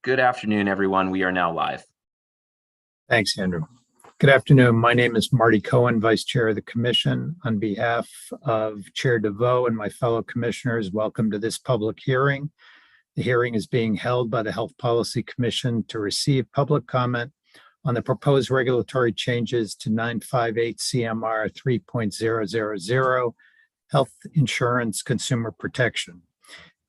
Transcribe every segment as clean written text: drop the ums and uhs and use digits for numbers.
Good afternoon, everyone. We are now live. Thanks, Andrew. Good afternoon. My name is Marty Cohen, Vice Chair of the Commission. On behalf of Chair DeVoe and my fellow commissioners, welcome to this public hearing. The hearing is being held by the Health Policy Commission to receive public comment on the proposed regulatory changes to 958 CMR 3.000, Health Insurance Consumer Protection.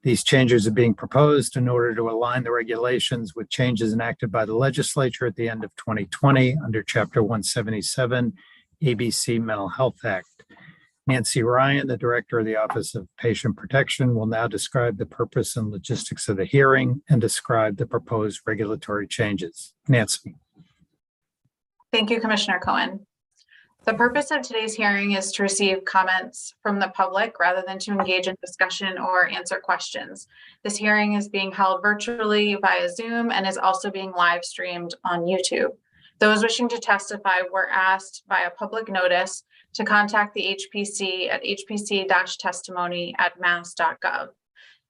These changes are being proposed in order to align the regulations with changes enacted by the legislature at the end of 2020 under Chapter 177 ABC Mental Health Act. Nancy Ryan, the Director of the Office of Patient Protection, will now describe the purpose and logistics of the hearing and describe the proposed regulatory changes. Nancy. Thank you, Commissioner Cohen. The purpose of today's hearing is to receive comments from the public rather than to engage in discussion or answer questions. This hearing is being held virtually via Zoom and is also being live streamed on YouTube. Those wishing to testify were asked via public notice to contact the HPC at hpc-testimony@mass.gov.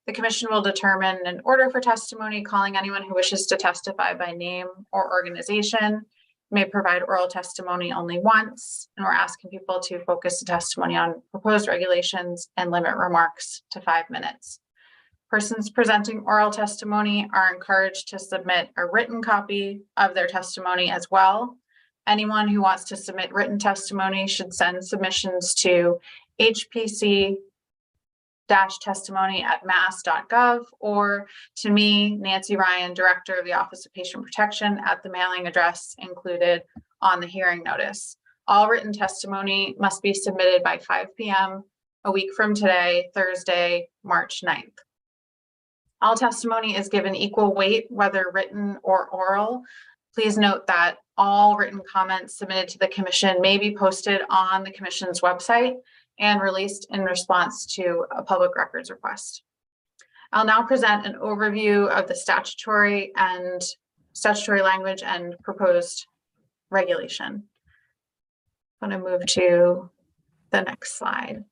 The Commission will determine an order for testimony, calling anyone who wishes to testify by name or organization. May provide oral testimony only once, and we're asking people to focus the testimony on proposed regulations and limit remarks to 5 minutes. Persons presenting oral testimony are encouraged to submit a written copy of their testimony as well. Anyone who wants to submit written testimony should send submissions to hpc-testimony@mass.gov or to me, Nancy Ryan, Director of the Office of Patient Protection, at the mailing address included on the hearing notice. All written testimony must be submitted by 5 p.m. a week from today, Thursday, March 9th. All testimony is given equal weight, whether written or oral. Please note that all written comments submitted to the Commission may be posted on the Commission's website and released in response to a public records request. I'll now present an overview of the statutory language and proposed regulation. I'm going to move to the next slide.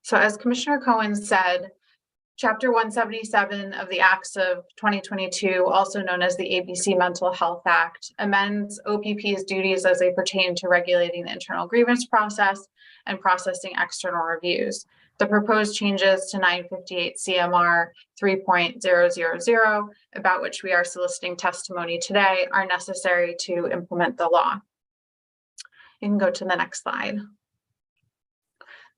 So as Commissioner Cohen said, Chapter 177 of the Acts of 2022, also known as the ABC Mental Health Act, amends OPP's duties as they pertain to regulating the internal grievance process and processing external reviews. The proposed changes to 958 CMR 3.000, about which we are soliciting testimony today, are necessary to implement the law. You can go to the next slide.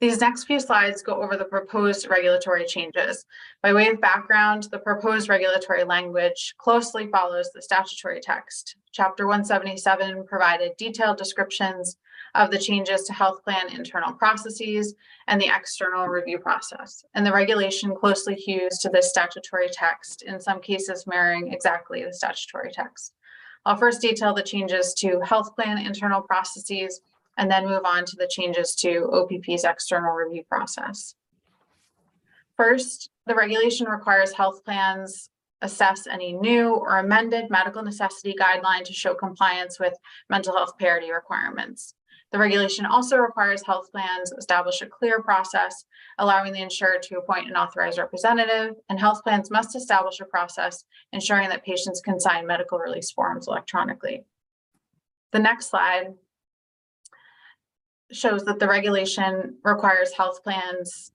These next few slides go over the proposed regulatory changes. By way of background, the proposed regulatory language closely follows the statutory text. Chapter 177 provided detailed descriptions of the changes to health plan internal processes and the external review process. And the regulation closely hews to this statutory text, in some cases mirroring exactly the statutory text. I'll first detail the changes to health plan internal processes and then move on to the changes to OPP's external review process. First, the regulation requires health plans assess any new or amended medical necessity guideline to show compliance with mental health parity requirements. The regulation also requires health plans establish a clear process, allowing the insured to appoint an authorized representative, and health plans must establish a process ensuring that patients can sign medical release forms electronically. The next slide shows that the regulation requires health plans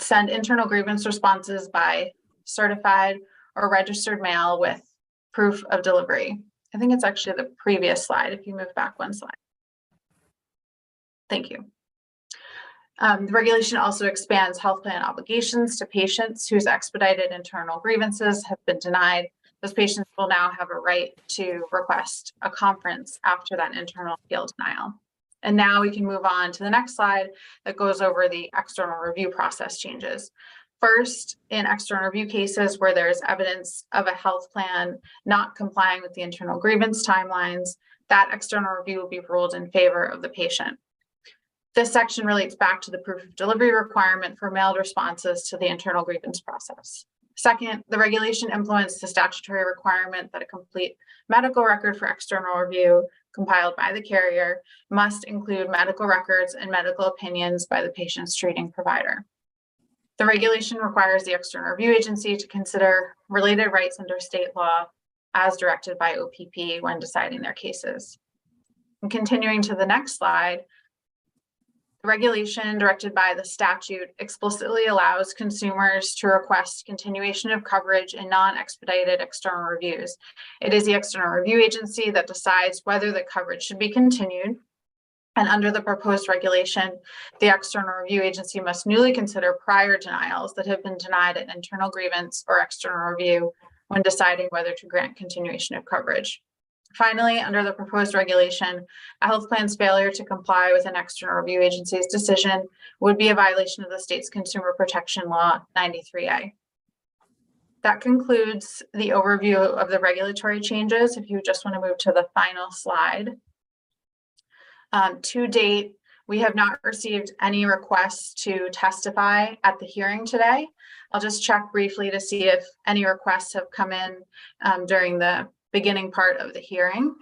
send internal grievance responses by certified or registered mail with proof of delivery. I think it's actually the previous slide, if you move back one slide. Thank you. The regulation also expands health plan obligations to patients whose expedited internal grievances have been denied. Those patients will now have a right to request a conference after that internal appeal denial. And now we can move on to the next slide that goes over the external review process changes. First, in external review cases where there is evidence of a health plan not complying with the internal grievance timelines, that external review will be ruled in favor of the patient. This section relates back to the proof of delivery requirement for mailed responses to the internal grievance process. Second, the regulation implements the statutory requirement that a complete medical record for external review compiled by the carrier must include medical records and medical opinions by the patient's treating provider. The regulation requires the external review agency to consider related rights under state law as directed by OPP when deciding their cases. And continuing to the next slide, the regulation directed by the statute explicitly allows consumers to request continuation of coverage in non-expedited external reviews. It is the external review agency that decides whether the coverage should be continued. And under the proposed regulation, the external review agency must newly consider prior denials that have been denied at internal grievance or external review when deciding whether to grant continuation of coverage. Finally, under the proposed regulation, a health plan's failure to comply with an external review agency's decision would be a violation of the state's Consumer Protection Law 93A. That concludes the overview of the regulatory changes. If you just want to move to the final slide. To date, we have not received any requests to testify at the hearing today. I'll just check briefly to see if any requests have come in during the beginning part of the hearing.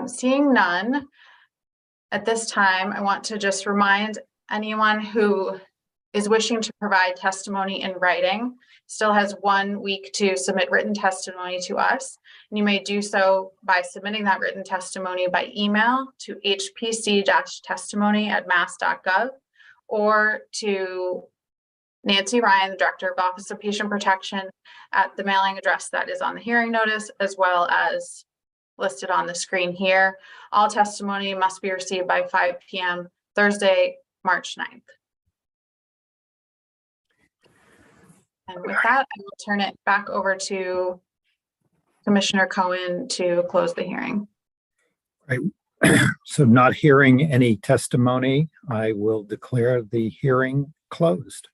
Seeing none, at this time, I want to just remind anyone who is wishing to provide testimony in writing still has 1 week to submit written testimony to us. And you may do so by submitting that written testimony by email to hpc-testimony@mass.gov or to Nancy Ryan, the Director of the Office of Patient Protection, at the mailing address that is on the hearing notice, as well as listed on the screen here. All testimony must be received by 5 p.m. Thursday, March 9th. And with that, I will turn it back over to Commissioner Cohen to close the hearing. Right. So not hearing any testimony, I will declare the hearing closed.